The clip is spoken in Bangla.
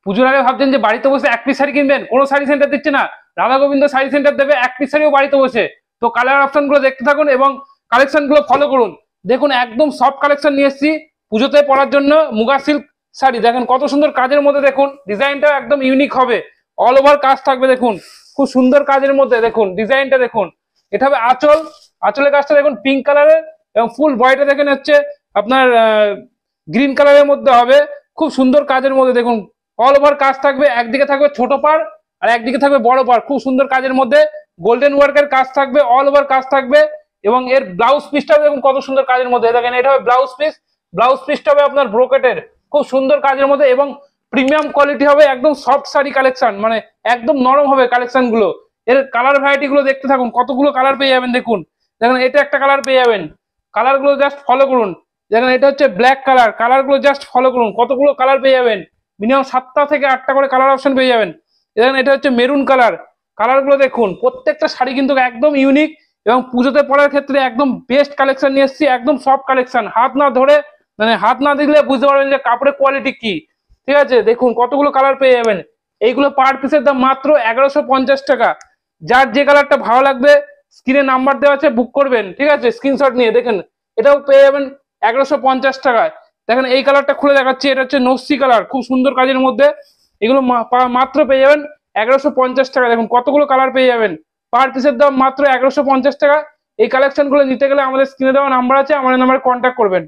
পুজোর আগে ভাবছেন যে বাড়িতে বসে এক পিস শাড়ি কিনবেন, কোনো শাড়ি সেন্টার দিচ্ছে না, রাধা গোবিন্দ শাড়ি সেন্টার দেবে এক পিস শাড়িও বাড়িতে বসে। তো কালার অপশন গুলো দেখতে থাকুন এবং কালেকশন গুলো ফলো করুন। দেখুন একদম সফট কালেকশন নিয়ে এসেছি পুজোতে পরার জন্য। মুগা সিল্ক শাড়ি দেখেন কত সুন্দর কাজের মধ্যে, দেখুন ডিজাইনটা একদম ইউনিক হবে, অল ওভার কাজ থাকবে। দেখুন খুব সুন্দর কাজের মধ্যে, দেখুন ডিজাইনটা দেখুন। এটা হবে আঁচল, আঁচলের কাজটা দেখুন পিঙ্ক কালারের, এবং ফুল বডিটা দেখেন হচ্ছে আপনার গ্রিন কালারের মধ্যে হবে, খুব সুন্দর কাজের মধ্যে। দেখুন অল ওভার কাজ থাকবে, একদিকে থাকবে ছোট পাড় আর একদিকে থাকবে বড় পাড়, খুব সুন্দর কাজের মধ্যে গোল্ডেন ওয়ার্কের কাজ থাকবে, অল ওভার কাজ থাকবে। এবং এর ব্লাউজ পিসটা দেখুন কত সুন্দর কাজের মধ্যে, দেখেন এটা হবে ব্লাউজ পিস, ব্লাউজ পিসটা হবে আপনার ব্রোকেটের, খুব সুন্দর কাজের মধ্যে এবং প্রিমিয়াম কোয়ালিটি হবে, একদম সফট শাড়ি কালেকশন, মানে একদম নরম হবে কালেকশন গুলো। এর কালার ভ্যারাইটি গুলো দেখতে থাকুন, কতগুলো কালার পেয়ে যাবেন। দেখুন দেখেন এটা একটা কালার পেয়ে যাবেন, কালার গুলো জাস্ট ফলো করুন। দেখেন এটা হচ্ছে ব্ল্যাক কালার, কালার গুলো জাস্ট ফলো করুন, কতগুলো কালার পেয়ে যাবেন, মিনিমাম 7টা থেকে 8টা করে কালার অপশন পেয়ে যাবেন। দেখেন এটা হচ্ছে মেরুন কালার, কালার গুলো দেখুন, প্রত্যেকটা শাড়ি কিন্তু একদম ইউনিক এবং পুজোতে পরার ক্ষেত্রে একদম বেস্ট কালেকশন নিয়ে এসেছি, একদম সফট কালেকশন, হাত না ধরে মানে হাত না দিলে বুঝতে পারবেন যে কাপড়ের কোয়ালিটি কি। ঠিক আছে, দেখুন কতগুলো কালার পেয়ে যাবেন। এইগুলো পার পিসের দাম মাত্র 1150 টাকা। যার যে কালারটা ভালো লাগবে স্ক্রিনে নাম্বার দেওয়া আছে, বুক করবেন, ঠিক আছে, স্ক্রিনশট নিয়ে। দেখেন এটাও পেয়ে যাবেন 1150 টাকায়। দেখেন এই কালারটা খুলে দেখাচ্ছি, এটা হচ্ছে নস্যি কালার, খুব সুন্দর কাজের মধ্যে। এগুলো মাত্র পেয়ে যাবেন 1150 টাকা। দেখুন কতগুলো কালার পেয়ে যাবেন, পার পিসের দাম মাত্র 1150 টাকা। এই কালেকশন গুলো নিতে গেলে আমাদের স্ক্রিনে দেওয়া নাম্বার আছে, আমাদের নাম্বারে কন্ট্যাক্ট করবেন।